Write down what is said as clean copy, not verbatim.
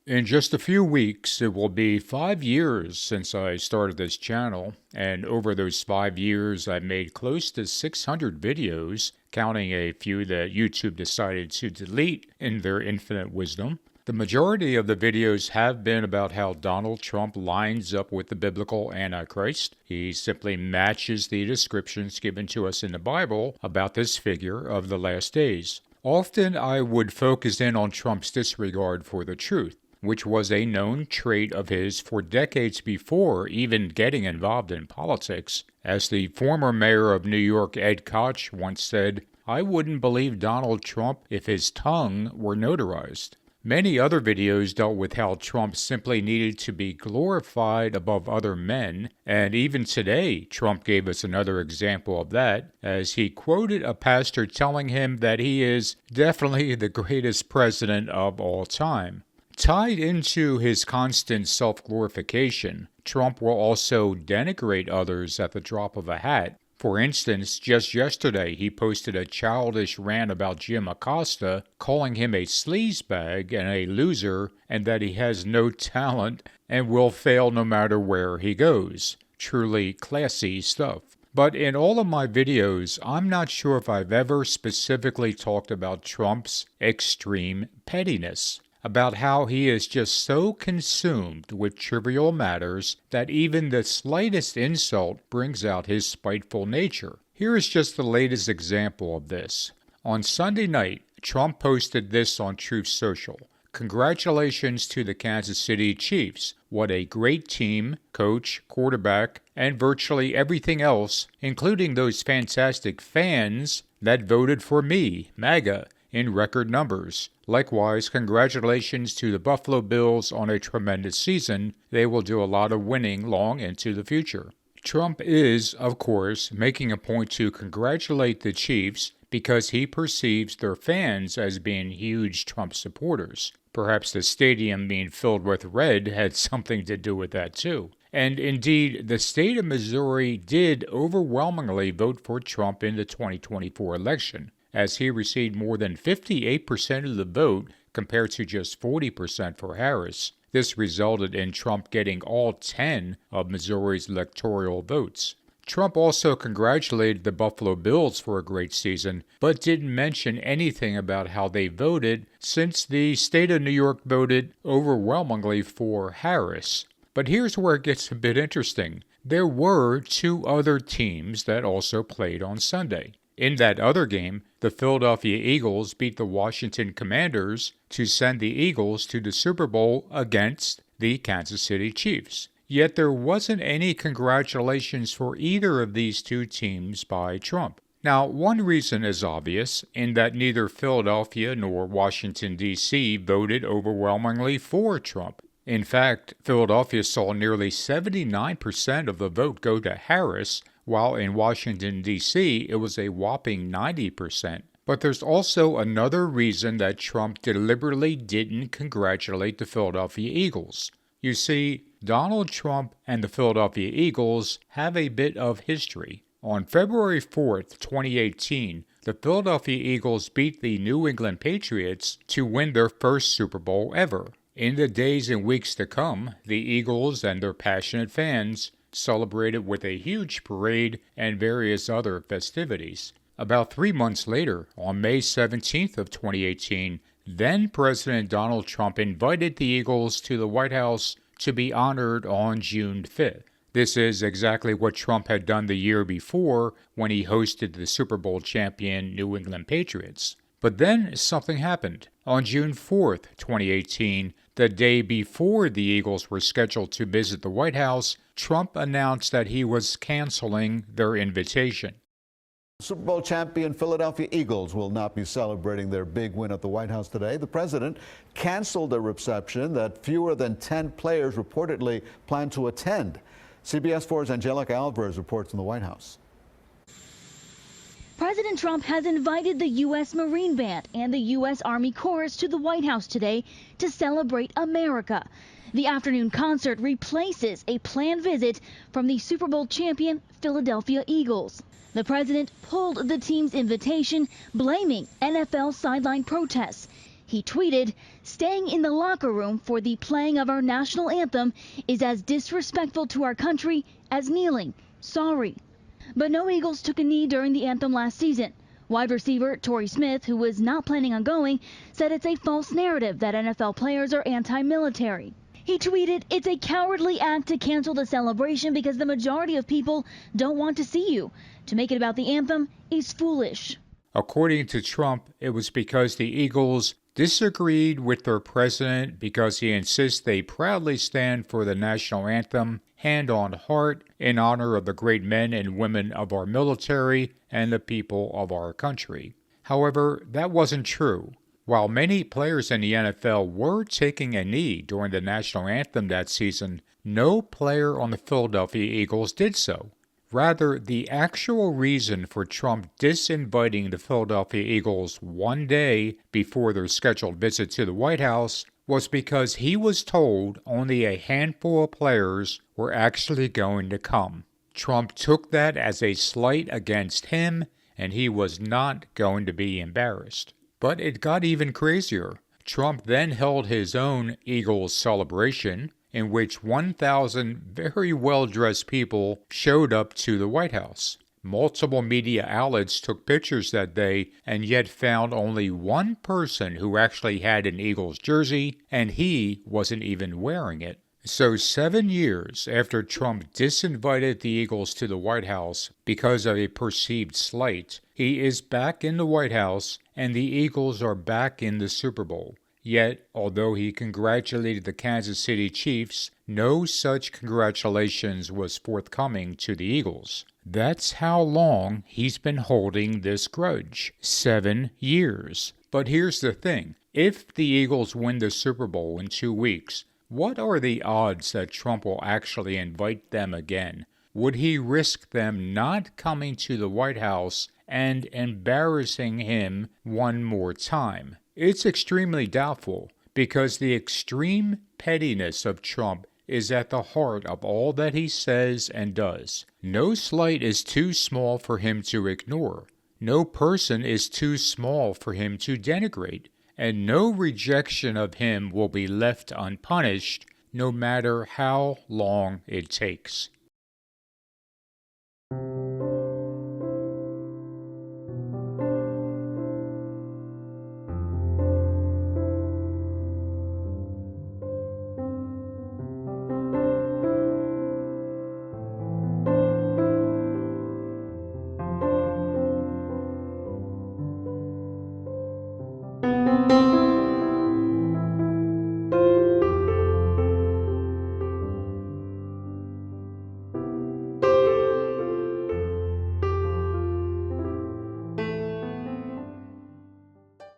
In just a few weeks, it will be 5 years since I started this channel, and over those 5 years, I've made close to 600 videos, counting a few that YouTube decided to delete in their infinite wisdom. The majority of the videos have been about how Donald Trump lines up with the biblical Antichrist. He simply matches the descriptions given to us in the Bible about this figure of the last days. Often I would focus in on Trump's disregard for the truth, which was a known trait of his for decades before even getting involved in politics. As the former mayor of New York, Ed Koch, once said, "I wouldn't believe Donald Trump if his tongue were notarized." Many other videos dealt with how Trump simply needed to be glorified above other men, and even today, Trump gave us another example of that, as he quoted a pastor telling him that he is definitely the greatest president of all time. Tied into his constant self-glorification, Trump will also denigrate others at the drop of a hat. For instance, just yesterday he posted a childish rant about Jim Acosta, calling him a sleazebag and a loser, and that he has no talent and will fail no matter where he goes. Truly classy stuff. But in all of my videos, I'm not sure if I've ever specifically talked about Trump's extreme pettiness, about how he is just so consumed with trivial matters that even the slightest insult brings out his spiteful nature. Here is just the latest example of this. On Sunday night, Trump posted this on Truth Social. "Congratulations to the Kansas City Chiefs. What a great team, coach, quarterback, and virtually everything else, including those fantastic fans that voted for me, MAGA, in record numbers. Likewise, congratulations to the Buffalo Bills on a tremendous season. They will do a lot of winning long into the future." Trump is, of course, making a point to congratulate the Chiefs because he perceives their fans as being huge Trump supporters. Perhaps the stadium being filled with red had something to do with that too. And indeed, the state of Missouri did overwhelmingly vote for Trump in the 2024 election, as he received more than 58% of the vote compared to just 40% for Harris. This resulted in Trump getting all 10 of Missouri's electoral votes. Trump also congratulated the Buffalo Bills for a great season, but didn't mention anything about how they voted since the state of New York voted overwhelmingly for Harris. But here's where it gets a bit interesting. There were two other teams that also played on Sunday. In that other game, the Philadelphia Eagles beat the Washington Commanders to send the Eagles to the Super Bowl against the Kansas City Chiefs. Yet there wasn't any congratulations for either of these two teams by Trump. Now, one reason is obvious, in that neither Philadelphia nor Washington, D.C. voted overwhelmingly for Trump. In fact, Philadelphia saw nearly 79% of the vote go to Harris, while in Washington, D.C., it was a whopping 90%. But there's also another reason that Trump deliberately didn't congratulate the Philadelphia Eagles. You see, Donald Trump and the Philadelphia Eagles have a bit of history. On February 4th, 2018, the Philadelphia Eagles beat the New England Patriots to win their first Super Bowl ever. In the days and weeks to come, the Eagles and their passionate fans celebrated with a huge parade and various other festivities. About 3 months later, on May 17th of 2018, then President Donald Trump invited the Eagles to the White House to be honored on June 5th. This is exactly what Trump had done the year before when he hosted the Super Bowl champion New England Patriots. But then something happened. On June 4th, 2018, the day before the Eagles were scheduled to visit the White House, Trump announced that he was canceling their invitation. Super Bowl champion Philadelphia Eagles will not be celebrating their big win at the White House today. The president canceled a reception that fewer than 10 players reportedly plan to attend. CBS 4's Angelica Alvarez reports from the White House. President Trump has invited the U.S. Marine Band and the U.S. Army Chorus to the White House today to celebrate America. The afternoon concert replaces a planned visit from the Super Bowl champion Philadelphia Eagles. The president pulled the team's invitation, blaming NFL sideline protests. He tweeted, "Staying in the locker room for the playing of our national anthem is as disrespectful to our country as kneeling. Sorry." But no Eagles took a knee during the anthem last season. Wide receiver Torrey Smith, who was not planning on going, said it's a false narrative that NFL players are anti-military. He tweeted, "It's a cowardly act to cancel the celebration because the majority of people don't want to see you. To make it about the anthem is foolish." According to Trump, it was because the Eagles disagreed with their president because he insists they proudly stand for the national anthem, hand on heart, in honor of the great men and women of our military and the people of our country. However, that wasn't true. While many players in the NFL were taking a knee during the national anthem that season, no player on the Philadelphia Eagles did so. Rather, the actual reason for Trump disinviting the Philadelphia Eagles one day before their scheduled visit to the White House was because he was told only a handful of players were actually going to come. Trump took that as a slight against him, and he was not going to be embarrassed. But it got even crazier. Trump then held his own Eagles celebration, in which 1,000 very well-dressed people showed up to the White House. Multiple media outlets took pictures that day and yet found only one person who actually had an Eagles jersey, and he wasn't even wearing it. So 7 years after Trump disinvited the Eagles to the White House because of a perceived slight, he is back in the White House and the Eagles are back in the Super Bowl. Yet, although he congratulated the Kansas City Chiefs, no such congratulations was forthcoming to the Eagles. That's how long he's been holding this grudge. 7 years. But here's the thing. If the Eagles win the Super Bowl in 2 weeks, what are the odds that Trump will actually invite them again? Would he risk them not coming to the White House and embarrassing him one more time? It's extremely doubtful because the extreme pettiness of Trump is at the heart of all that he says and does. No slight is too small for him to ignore. No person is too small for him to denigrate. And no rejection of him will be left unpunished, no matter how long it takes.